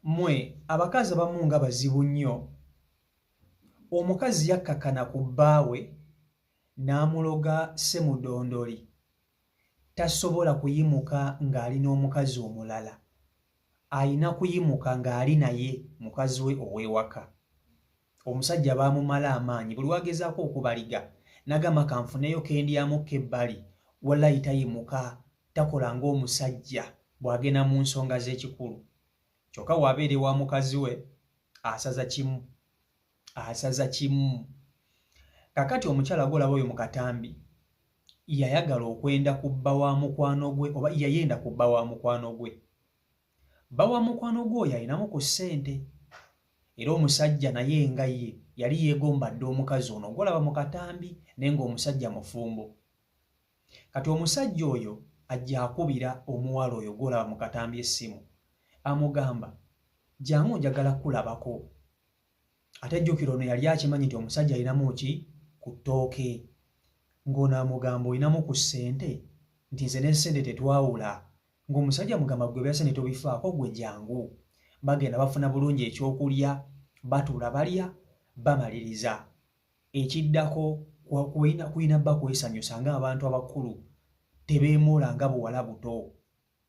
Mwe abakazi abamu nga bazibu nnyo. Omukazi yakkakana ku bbaawe n'amuloga ssemudondoli, tasobola kuyimuka ng'ali n'omukazi omulala, ayina kuyimuka ng'ali naye mukazi we ow'ewaka. Omusajja baamumala amaanyi, buli wagezaako okubaliga n'agamba kanfuneyo kendyamukko ebbali, wallayi tayimuka, takola ng'omusajja bw'agenda mu nsonga z'ekikulu. Kyokka bw'abeera ewa mukazi we asaza kimu. Kakati omukyala gw'olaba oyo mu katambi yayagala okwenda ku bba wa mukwano gwe, oba yayenda ku bba wa mukwano gwe. Bba wa mukwano gwe oyo ayinamu ku ssente, era omusajja naye nga ye yali yeegombadde omukazi ono gw'olaba mu katambi naye ng'omusajja mufumbo. Kati omusajja oyo ajja akubira omuwala oyo gw'olaba mu katambi essimu, amugamba jangu njagala kulabako. Ate jjukira ono yali akimanyi nti omusajja alinamu ki ku ttooke, ng'ono amugamba olinamu ku ssente, nti nze ne ssente tetwawula. Ng'omusajja mugamba gwe bya ssente tobifaako, gwe jangu. Bagenda bafuna bulungi ekyokulya, batuula balya, bamaliriza. Ekiddako kulina bba kwesanyusa ng'abantu abakulu, tebeemoola nga buwala buto.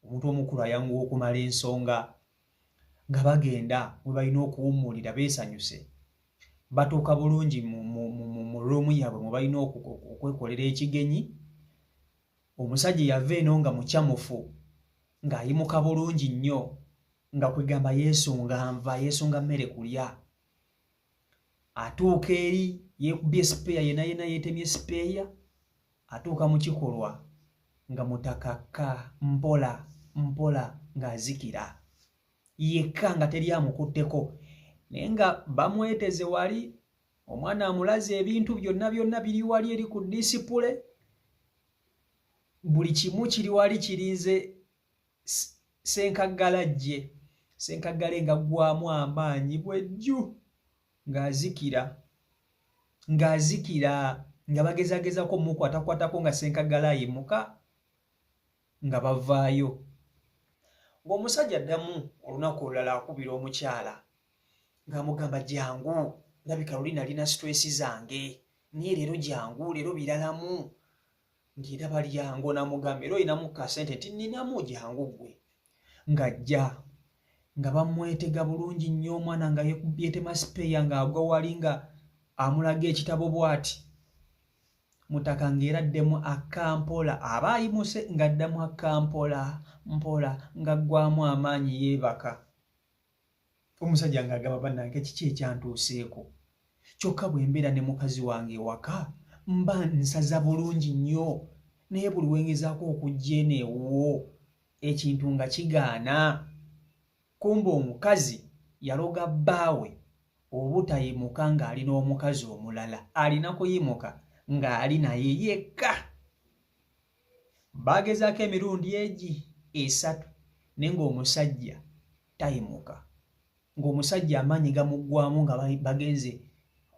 Omuntu omukulu ayanguwa okumala ensonga, nga bagenda we balina okuwummulira beesanyuse. Batuuka bulungi mu ruumu yaabwe mwe balina okwekolera ekigenyi. Omusajja yava eno nga mukyamufu, ng'ayimuka bulungi nnyo, nga kwegamba yeesunga mmere kulya. Atuuka eri yeekubye sipeeya, yena yeetemye sipeeya, atuuka mu kikolwa nga mutakakka mpola ng'azikira yekka nga teri amukutteko, naye nga bamweteze wali, omwana amulaze ebintu byonna biri wali eri ku disipule, buli kimu kiri wali kirinze senkaggala engaggwamu amaanyi bwejju ng'azikira nga bagezagezaako mumukwatakwatako nga senkaggala ayimuka nga bavaayo. Ng'omusajja addamu olunaku olulala akubira omukyala ng'amugamba jangu, ndabika luli nalina sitresi zange, naye leero jangu, leero biralamu, ng'eraba lyangu. N'amugamba era olinamu kasente, nti nninamu, jangu ggwe. Ng'ajja nga bamwetega bulungi nnyo, omwana nga yeetema sipeeya ng'agwa wali nga amulaga ekitabo bw'ati. Mutaka ng'eraddemu akampola, aba ayimuse ng'addamu akampola ng'aggwamu amaanyi yeebaka. Omusajja ng'agamba bannange kiki ekyantuuseeko, kyokka bwe mbeera ne mukazi wange ewaka mba nsaza bulungi nnyo, naye buli wengezaako okujja eno ewuwo ekintu nga kigaana. Kumbe omukazi yaloga bbaawe obutayimuka ng'ali n'omukazi omulala, alina kuyimuka ng'ali naye yekka. Baagezaako emirundi egi 3 naye ng'omusajja tayimuka, ng'omusajja amaanyi gamuggwamu nga bagenze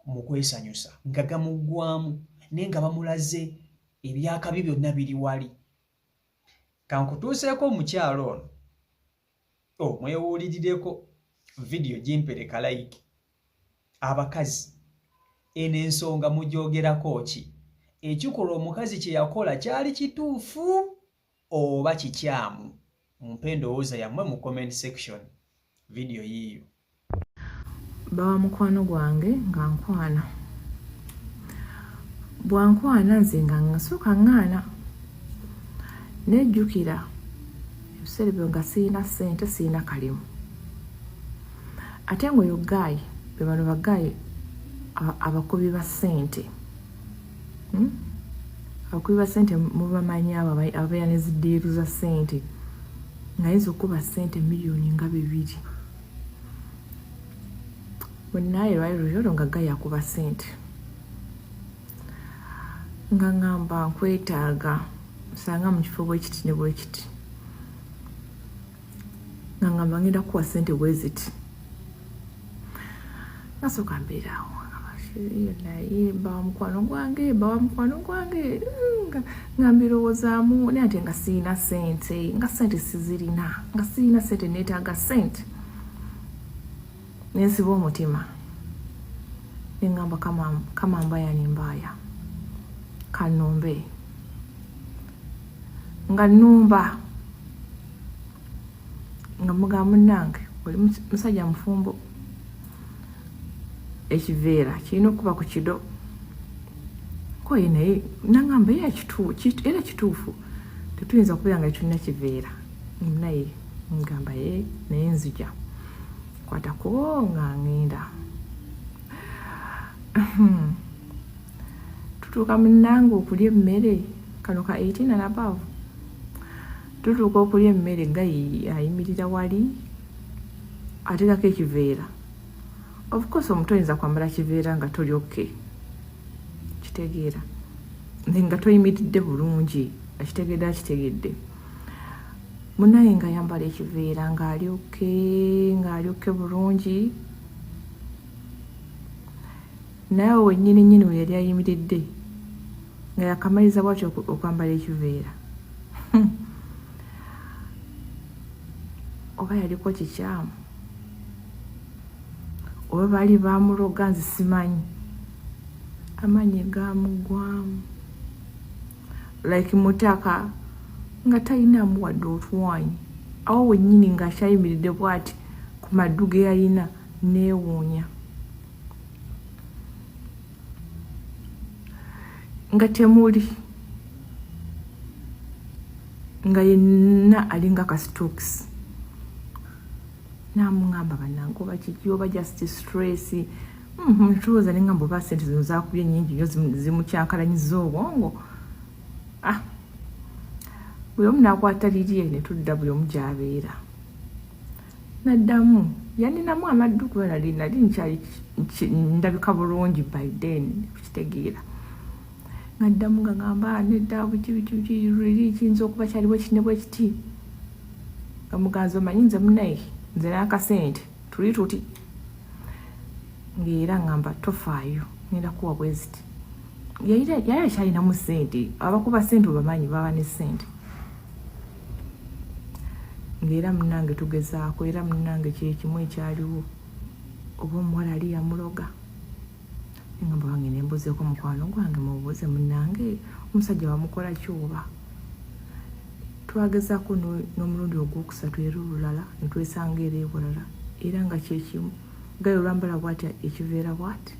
mu kwesanyusa, nga gamuggwamu naye nga bamulaze ebyakabi byonna biri wali. Kankutuuseeko omukyalo ono, mwewulirireko vidiyo gimpereka like. Abakazi eno ensonga mugyogerako ki? Ekikola omukazi kye yakola kyali kituufu oba kikyamu? Mumpe endowooza yammwe mu comment section. Vidiyo yiiyo. Bawa mukwano gwange nga nkwana, bwankwana nze nga ngasooka ŋŋaana, nejjukira ebiseera ebyo nga sirina ssente, sirina kalimu. Ate ng'oyo gaayi be bano bagaayi abakubi ba ssente. Abakubi ba ssente mubamanyi abo ababeera ne ziddiiru za ssente, ng'ayinza okukuba ssente miliyoni nga 2. Bwennaye lwali luyolo nga gaayi akuba ssente, nga ŋŋamba nkwetaaga, nsanga mu kifo bwe kiti ne bwe kiti, nga ŋŋamba ngenda kukuwa ssente bwe ziti. Nasooka mbeeraawo naye bawa mukwano gwange nga mbirowoozaamu, naye ate nga sirina ssente, nga ssente sizirina, nga sirina ssente neetaaga ssente. nensiba omutima nengamba kama mbaya ni mbaya kanombe nga numba nga mugamba munnange oli musajja mufumbo ekiveera kirina okuba ku kido koye naye nangamba era kituufu tetuyinza kubeera nga tulina kiveera naye ngamba naye nzija kwatako nga ngenda tutuuka munnange okulya emmere kano ka 18 and above tutuuka okulya emmere gayi ayimirira wali ateekako ekiveera. Of course omuntu oyinza kwambala kiveera nga toli oke kitegeera nga toyimiridde bulungi akitegedde munaye nga yambala ekiveera ng'ali oke bulungi naye wennyini we yali ayimiridde nga yakamaliza bwatyo okwambala ekiveera oba yaliko kikyamu oba baali bamuloga nzi simanyi amaanyi gamugwamu like mutaka nga talinamu wadde otwanyi awo wennyini ng'akyayimiridde bw'ati ku maddu ge yalina neewuunya nga temuli nga yenna alinga kasitokisi namugamba bannange oba kiki oba just stress ntowooza nengamba oba sente zino zakubye nnyingi nyo zimukyankalanyiza obwongo buli omu nakwata lirye ne tudda buli omu gy'abeera naddamu yaninamu amaddu kuba nali nkyali ndabika bulungi by then kukitegeera naddamu nga ngamba nedda biki kiyinza okuba kyaliwo kine bwe kiti nga muganzi omanyi nze munaye nze n'akasente tuli tuti ng'era ngamba tofaayo ngenda kuwa bwe ziti yali akyalinamu ssente abakuba ssente obamanyi baba ne ssente ng'era munnange tugezaako era munnange kyekimu ekyaliwo oba omuwala ali yamuloga engamba wange nembuzeeko mukwano gwange mubuuze munnange omusajja bamukola kyoba twagezaako n'omulundi ogwokusatu era olulala netwesanga era ebulala era nga kyekimu gayo olwambala bwati ekiveera bwati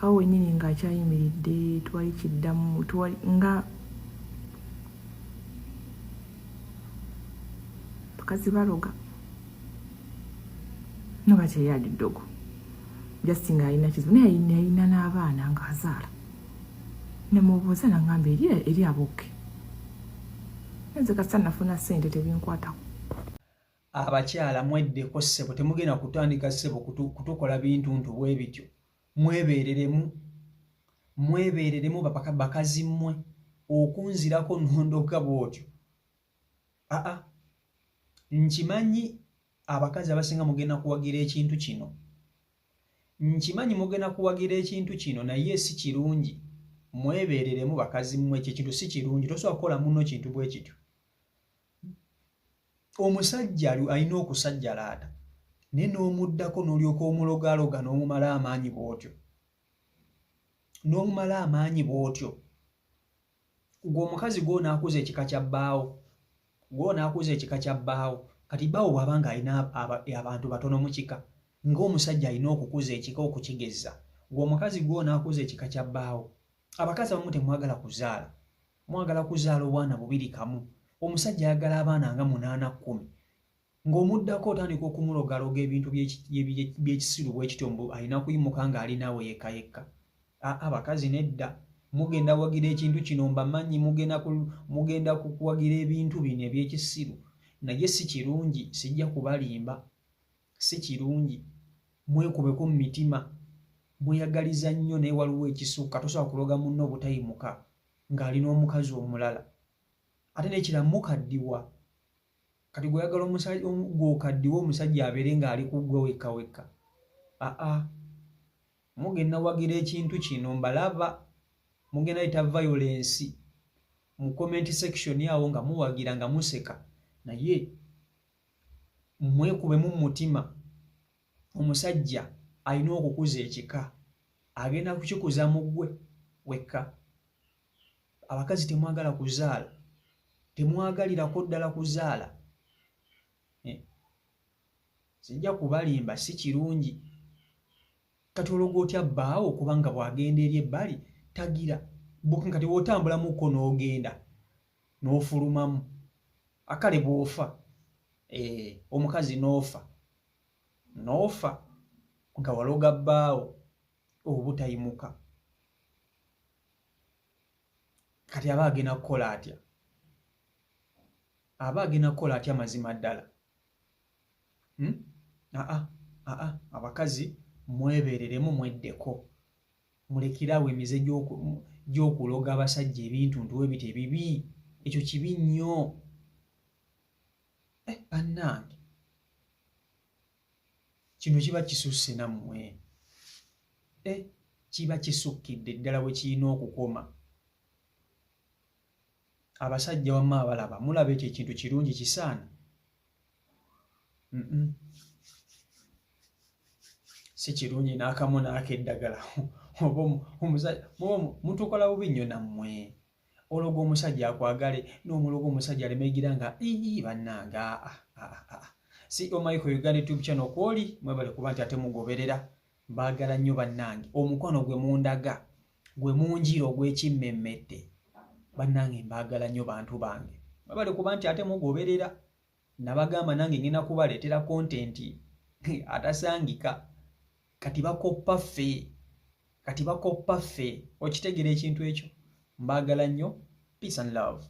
awo wennyini ng'akyayimiridde twali kiddamu nga bakazi baloga noba teyali ddogo just ng'alina kizibu naye yalina n'abaana ng'azaala nemubuuza nangamba eri aboke nze kasa nafuna ssente tebinkwatako. Abakyala mweddeko ssebo temugenda kutandika ssebo kutukola bintu bwe bityo mwebeereremu bakazi mmwe okunzirako nondoka bwotyo nkimanyi abakazi abasinga mugenda kuwagira ekintu kino naye si kirungi mwebeereremu bakazi mmwe ekyo ekintu si kirungi tosobola kukola muno kintu bwe kityo. Omusajja alina okusajjalaata naye n'omuddako n'olyoka omulogaloga n'omumala amaanyi bw'otyo ng'omukazi gw'onaakuza ekika kya bbaawo kati bbaawo bw'abanga alina abantu batono mu kika ng'omusajja alina okukuza ekika okukigeza ng'omukazi gw'onaakuza ekika kya bbaawo. Abakazi abamu temwagala kuzaala mwagala kuzaala obwana bubiri kamu omusajja ayagala abaana nga 8-10 ng'omuddako otandika okumulogaloga ebintu by'ekisiru bwe kityo alina kuyimuka ng'alinaawe yekka. Abakazi nedda mugenda wagira ekintu kino mbamanyi mugenda kuwagira ebintu bino eby'ekisiru naye si kirungi sijja kubalimba si kirungi mwekubeko mu mitima mweyagaliza nnyo naye waliwo ekisukka tosobola kuloga munno obutayimuka ng'alina omukazi omulala ate n'ekiramu mukaddiwa kati gweyagala gw'okaddiwa omusajja abeere ng'ali ku ggwe wekka mugenda wagira ekintu kino mbalaba mugenda yita violence mu comment section awo nga muwagira nga museka naye mwekubemu mu mutima. Omusajja alina okukuza ekika, agenda kukikuza mu ggwe wekka. Abakazi temwagala kuzaala, temwagalirako ddala kuzaala. Sijja kubalimba, si kirungi. Kati ologo otya bbaawo kubanga bw'agenda eri ebbali tagira. Kati bw'otambulamuko n'ogenda n'ofulumamu, akale bw'ofa, omukazi n'ofa nga waloga bbaawo obutayimuka. Kati aba agenda kukola atya? Aba agenda kukola atya mazima ddala? Abakazi mwebeereremu, mweddeko, mulekerawo emize gy'okuloga abasajja ebintu ebyo ebibi. Ekyo kibi nnyo. Bannange, kino kiba kisusse nammwe, kiba kisukkidde ddala we kirina okukoma. Abasajja wamma abalaba, mulaba ekyo ekintu kirungi kisaana? Si kirungi n'akamu n'akeddagala. Mutukola bubi nnyo nammwe. Ologa omusajja akwagale n'omuloga omusajja alemegira nga bannanga. Si Omaiko Uganda YouTube channel kwoli, mwebale kuba nti ate mugoberera. Mbaagala nnyo bannange. Omukwano gwe mundaga, gwe munjira ogw'ekimmemmette, bannange mbaagala nnyo bantu bange. Mwebale kuba nti ate mugoberera. Nabagamba nange ngenda kubaleetera kontenti atasangika. Kati bakoppa ffe. Okitegeera ekintu ekyo? Mbaagala nnyo. Peace and love.